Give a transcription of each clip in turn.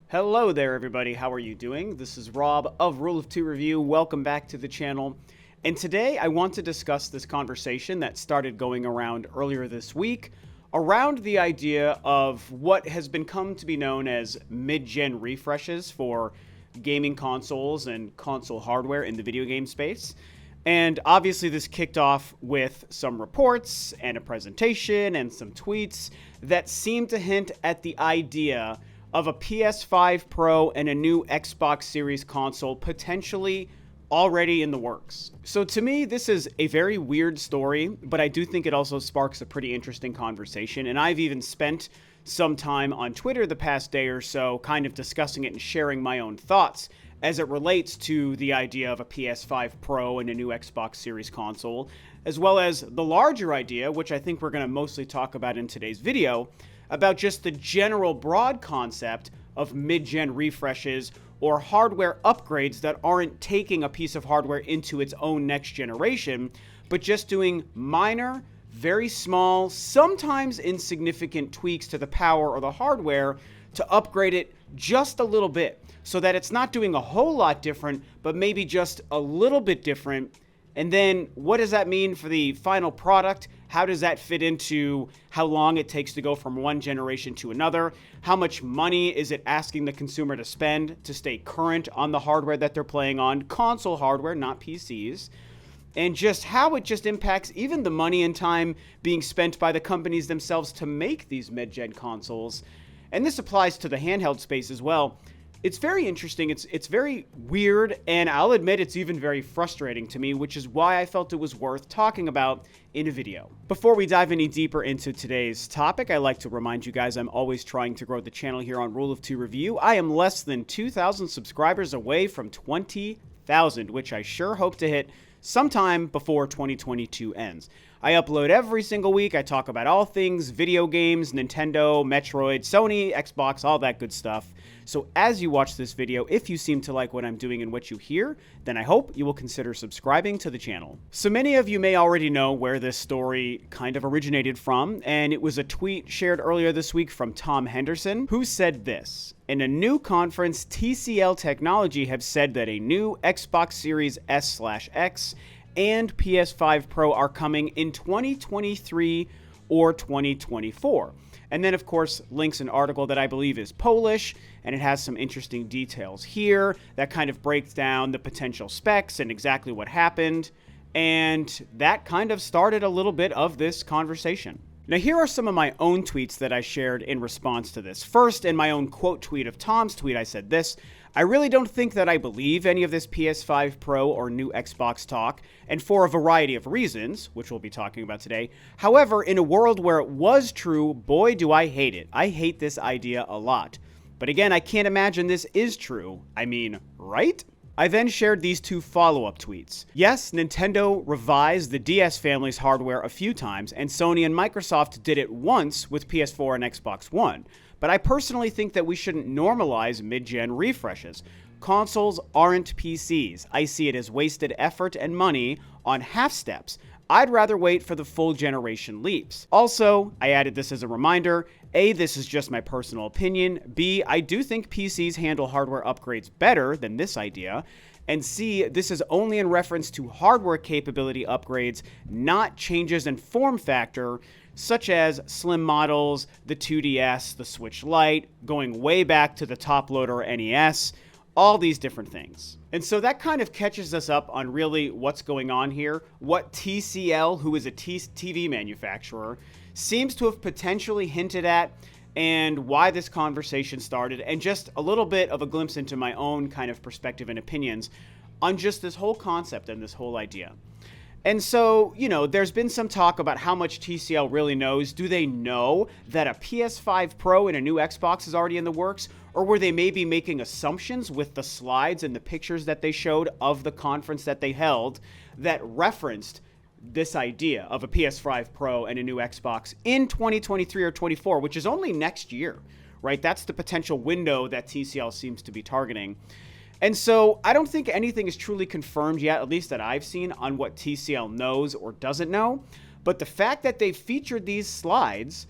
Hello there, everybody. How are you doing? This is Rob of Rule of Two Review. Welcome back to the channel. And today I want to discuss this conversation that started going around earlier this week around the idea of what has been come to be known as mid-gen refreshes for gaming consoles and console hardware in the video game space. And obviously this kicked off with some reports and a presentation and some tweets that seem to hint at the idea of a PS5 Pro and a new Xbox Series console potentially already in the works. So to me, this is a very weird story, but I do think it also sparks a pretty interesting conversation. And I've even spent some time on Twitter the past day or so kind of discussing it and sharing my own thoughts as it relates to the idea of a PS5 Pro and a new Xbox Series console, as well as the larger idea, which I think we're going to mostly talk about in today's video, about just the general broad concept of mid-gen refreshes or hardware upgrades that aren't taking a piece of hardware into its own next generation, but just doing minor, very small, sometimes insignificant tweaks to the power or the hardware to upgrade it just a little bit so that it's not doing a whole lot different, but maybe just a little bit different. And then what does that mean for the final product? How does that fit into how long it takes to go from one generation to another? How much money is it asking the consumer to spend to stay current on the hardware that they're playing on? Console hardware, not PCs. And just how it just impacts even the money and time being spent by the companies themselves to make these mid-gen consoles. And this applies to the handheld space as well. It's very interesting, it's very weird, and I'll admit it's even very frustrating to me, which is why I felt it was worth talking about in a video. Before we dive any deeper into today's topic, I'd like to remind you guys I'm always trying to grow the channel here on Rule of Two Review. I am less than 2,000 subscribers away from 20,000, which I sure hope to hit sometime before 2022 ends. I upload every single week. I talk about all things video games, Nintendo, Metroid, Sony, Xbox, all that good stuff. So as you watch this video, if you seem to like what I'm doing and what you hear, then I hope you will consider subscribing to the channel. So many of you may already know where this story kind of originated from, and it was a tweet shared earlier this week from Tom Henderson, who said this: in a new conference, TCL Technology have said that a new Xbox Series S/X and PS5 Pro are coming in 2023 or 2024. And then, of course, links an article that I believe is Polish, and it has some interesting details here that kind of breaks down the potential specs and exactly what happened. And that kind of started a little bit of this conversation. Now, here are some of my own tweets that I shared in response to this. First, in my own quote tweet of Tom's tweet, I said this: I really don't think that I believe any of this PS5 Pro or new Xbox talk, and for a variety of reasons, which we'll be talking about today. However, in a world where it was true, boy, do I hate it. I hate this idea a lot. But again, I can't imagine this is true. I mean, right? I then shared these two follow-up tweets. Yes, Nintendo revised the DS family's hardware a few times, and Sony and Microsoft did it once with PS4 and Xbox One. But I personally think that we shouldn't normalize mid-gen refreshes. Consoles aren't PCs. I see it as wasted effort and money on half steps. I'd rather wait for the full generation leaps. Also, I added this as a reminder: A, this is just my personal opinion. B, I do think PCs handle hardware upgrades better than this idea. And C, this is only in reference to hardware capability upgrades, not changes in form factor, such as slim models, the 2DS, the Switch Lite, going way back to the top loader NES, all these different things. And so that kind of catches us up on really what's going on here, what TCL, who is a TV manufacturer, seems to have potentially hinted at, and why this conversation started, and just a little bit of a glimpse into my own kind of perspective and opinions on just this whole concept and this whole idea. And so, you know, there's been some talk about how much TCL really knows. Do they know that a PS5 Pro and a new Xbox is already in the works? Or were they maybe making assumptions with the slides and the pictures that they showed of the conference that they held that referenced this idea of a PS5 Pro and a new Xbox in 2023 or 24, which is only next year, right? That's the potential window that TCL seems to be targeting. And so I don't think anything is truly confirmed yet, at least that I've seen, on what TCL knows or doesn't know. But the fact that they featured these slides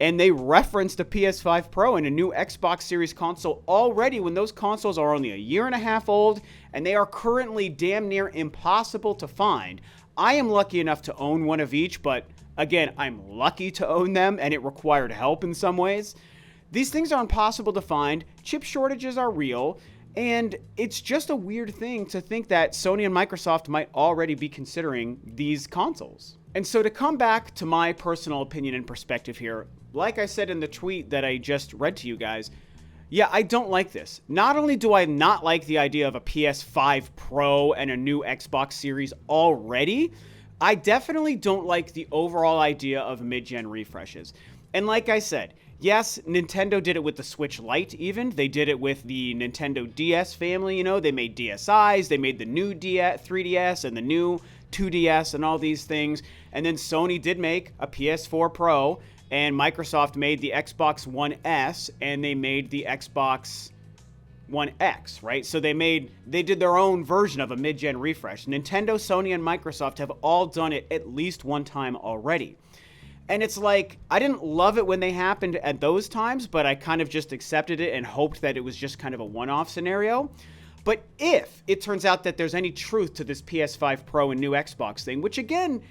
and they referenced a PS5 Pro and a new Xbox Series console already when those consoles are only a year and a half old, and they are currently damn near impossible to find. I am lucky enough to own one of each, but again, I'm lucky to own them, and it required help in some ways. These things are impossible to find, chip shortages are real, and it's just a weird thing to think that Sony and Microsoft might already be considering these consoles. And so to come back to my personal opinion and perspective here, like I said in the tweet that I just read to you guys, yeah, I don't like this. Not only do I not like the idea of a PS5 Pro and a new Xbox Series already, I definitely don't like the overall idea of mid-gen refreshes. And like I said, yes, Nintendo did it with the Switch Lite even. They did it with the Nintendo DS family, you know. They made DSi's, they made the new 3DS and the new 2DS and all these things. And then Sony did make a PS4 Pro, and Microsoft made the Xbox One S, and they made the Xbox One X, right? So they did their own version of a mid-gen refresh. Nintendo, Sony, and Microsoft have all done it at least one time already. And it's like, I didn't love it when they happened at those times, but I kind of just accepted it and hoped that it was just kind of a one-off scenario. But if it turns out that there's any truth to this PS5 Pro and new Xbox thing, which again,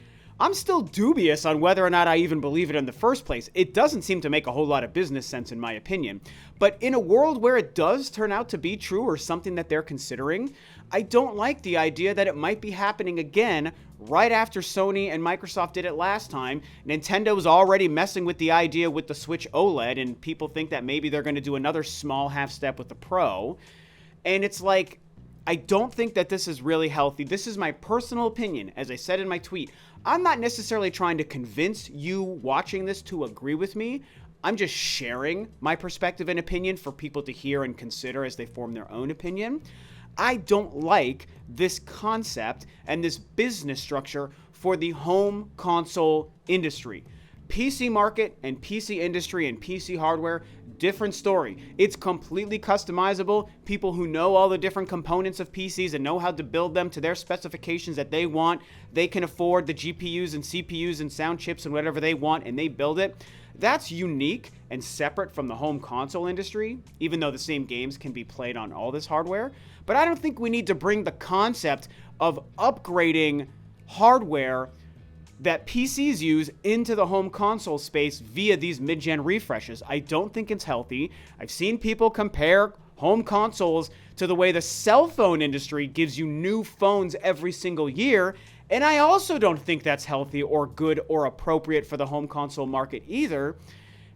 I'm still dubious on whether or not I even believe it in the first place. It doesn't seem to make a whole lot of business sense in my opinion. But in a world where it does turn out to be true or something that they're considering, I don't like the idea that it might be happening again right after Sony and Microsoft did it last time. Nintendo's already messing with the idea with the Switch OLED, and people think that maybe they're going to do another small half step with the Pro. And it's like, I don't think that this is really healthy. This is my personal opinion. As I said in my tweet, I'm not necessarily trying to convince you watching this to agree with me. I'm just sharing my perspective and opinion for people to hear and consider as they form their own opinion. I don't like this concept and this business structure for the home console industry. PC market and PC industry and PC hardware, different story. It's completely customizable. People who know all the different components of PCs and know how to build them to their specifications that they want, they can afford the GPUs and CPUs and sound chips and whatever they want, and they build it. That's unique and separate from the home console industry, even though the same games can be played on all this hardware. But I don't think we need to bring the concept of upgrading hardware that PCs use into the home console space via these mid-gen refreshes. I don't think it's healthy. I've seen people compare home consoles to the way the cell phone industry gives you new phones every single year, and I also don't think that's healthy or good or appropriate for the home console market either.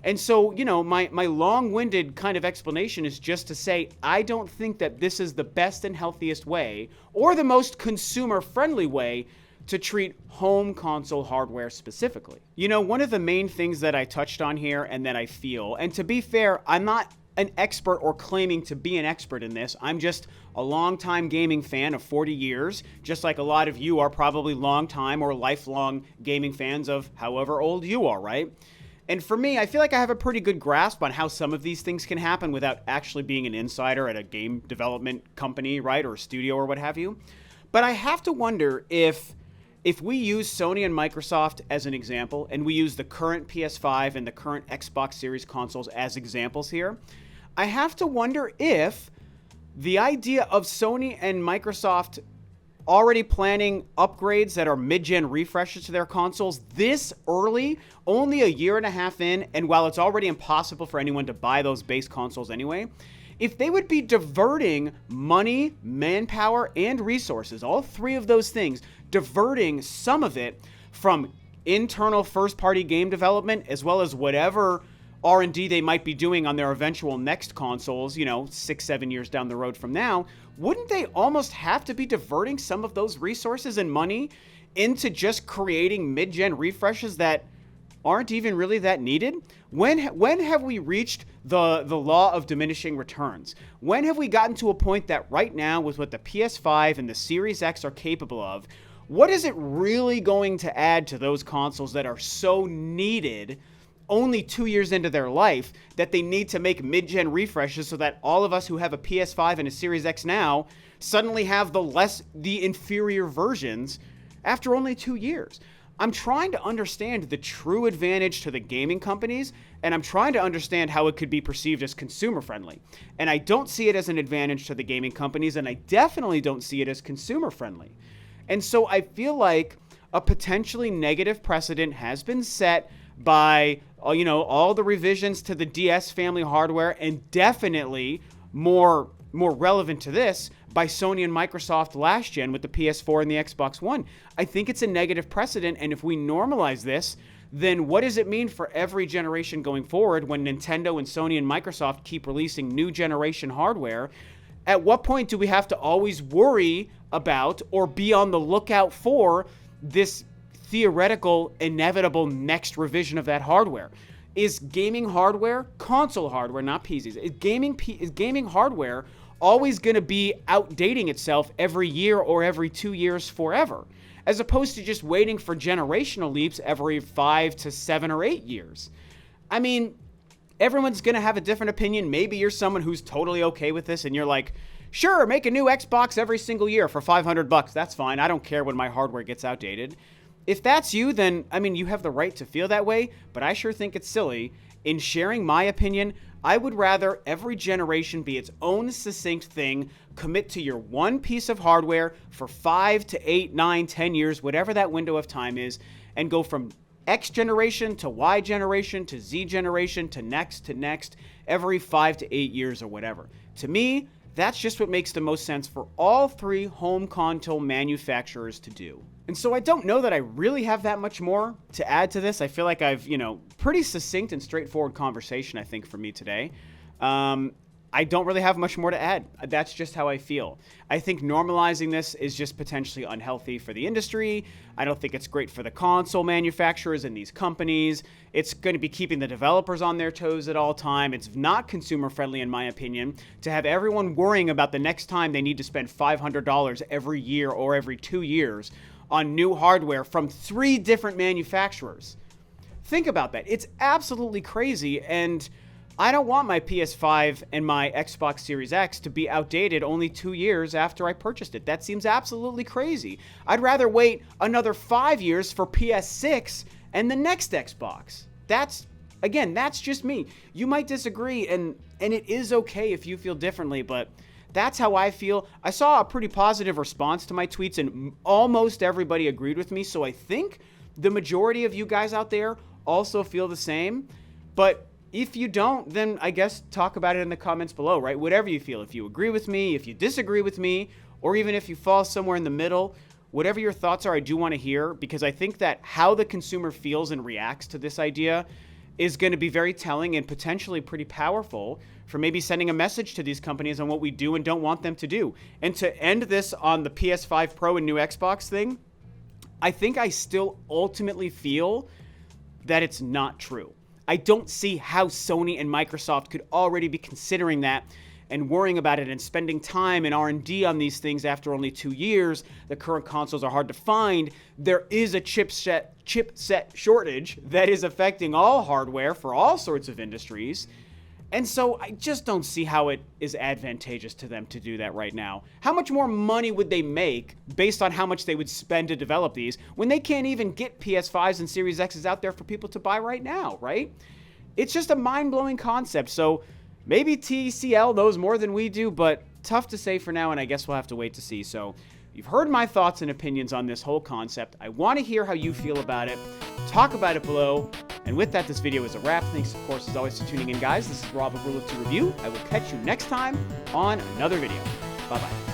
And so, you know, my long-winded kind of explanation is just to say I don't think that this is the best and healthiest way or the most consumer-friendly way to treat home console hardware specifically. You know, one of the main things that I touched on here and that I feel, and to be fair, I'm not an expert or claiming to be an expert in this. I'm just a longtime gaming fan of 40 years, just like a lot of you are probably longtime or lifelong gaming fans of however old you are, right? And for me, I feel like I have a pretty good grasp on how some of these things can happen without actually being an insider at a game development company, right, or a studio or what have you. But I have to wonder if we use Sony and Microsoft as an example, and we use the current PS5 and the current Xbox Series consoles as examples here, I have to wonder if the idea of Sony and Microsoft already planning upgrades that are mid-gen refreshes to their consoles this early, only a year and a half in, and while it's already impossible for anyone to buy those base consoles anyway, if they would be diverting money, manpower, and resources, all three of those things, diverting some of it from internal first-party game development as well as whatever R&D they might be doing on their eventual next consoles, you know, 6-7 years down the road from now, wouldn't they almost have to be diverting some of those resources and money into just creating mid-gen refreshes that aren't even really that needed? When have we reached the law of diminishing returns? When have we gotten to a point that right now, with what the PS5 and the Series X are capable of, what is it really going to add to those consoles that are so needed only 2 years into their life that they need to make mid-gen refreshes so that all of us who have a PS5 and a Series X now suddenly have the inferior versions after only 2 years? I'm trying to understand the true advantage to the gaming companies, and I'm trying to understand how it could be perceived as consumer friendly. And I don't see it as an advantage to the gaming companies, and I definitely don't see it as consumer friendly. And so I feel like a potentially negative precedent has been set by, all the revisions to the DS family hardware, and definitely more relevant to this, by Sony and Microsoft last gen with the PS4 and the Xbox One. I think it's a negative precedent, and if we normalize this, then what does it mean for every generation going forward when Nintendo and Sony and Microsoft keep releasing new generation hardware? At what point do we have to always worry about or be on the lookout for this theoretical, inevitable next revision of that hardware? Is gaming hardware, console hardware, not PCs, is gaming hardware always going to be outdating itself every year or every 2 years forever, as opposed to just waiting for generational leaps every 5 to 7 or 8 years? I mean, everyone's going to have a different opinion. Maybe you're someone who's totally okay with this and you're like, sure, make a new Xbox every single year for $500. That's fine. I don't care when my hardware gets outdated. If that's you, then, you have the right to feel that way, but I sure think it's silly. In sharing my opinion, I would rather every generation be its own succinct thing, commit to your one piece of hardware for 5 to 8, 9, 10 years, whatever that window of time is, and go from X generation to Y generation to Z generation to next every 5 to 8 years or whatever. To me, that's just what makes the most sense for all three home console manufacturers to do. And so I don't know that I really have that much more to add to this. I feel like I've, pretty succinct and straightforward conversation, I think, for me today. I don't really have much more to add. That's just how I feel. I think normalizing this is just potentially unhealthy for the industry. I don't think it's great for the console manufacturers and these companies. It's going to be keeping the developers on their toes at all time. It's not consumer friendly, in my opinion, to have everyone worrying about the next time they need to spend $500 every year or every 2 years on new hardware from 3 different manufacturers. Think about that. It's absolutely crazy, and I don't want my PS5 and my Xbox Series X to be outdated only 2 years after I purchased it. That seems absolutely crazy. I'd rather wait another 5 years for PS6 and the next Xbox. That's just me. You might disagree, and it is okay if you feel differently, but that's how I feel. I saw a pretty positive response to my tweets, and almost everybody agreed with me, so I think the majority of you guys out there also feel the same. But if you don't, then I guess talk about it in the comments below, right? Whatever you feel. If you agree with me, if you disagree with me, or even if you fall somewhere in the middle, whatever your thoughts are, I do want to hear, because I think that how the consumer feels and reacts to this idea is going to be very telling and potentially pretty powerful for maybe sending a message to these companies on what we do and don't want them to do. And to end this on the PS5 Pro and new Xbox thing, I think I still ultimately feel that it's not true. I don't see how Sony and Microsoft could already be considering that and worrying about it and spending time and R&D on these things after only 2 years. The current consoles are hard to find. There is a chipset shortage that is affecting all hardware for all sorts of industries. And so I just don't see how it is advantageous to them to do that right now. How much more money would they make based on how much they would spend to develop these when they can't even get PS5s and Series X's out there for people to buy right now, right? It's just a mind-blowing concept. So maybe TCL knows more than we do, but tough to say for now, and I guess we'll have to wait to see. So you've heard my thoughts and opinions on this whole concept. I want to hear how you feel about it. Talk about it below. And with that, this video is a wrap. Thanks, of course, as always, for tuning in, guys. This is Rob of Rule of Two Review. I will catch you next time on another video. Bye-bye.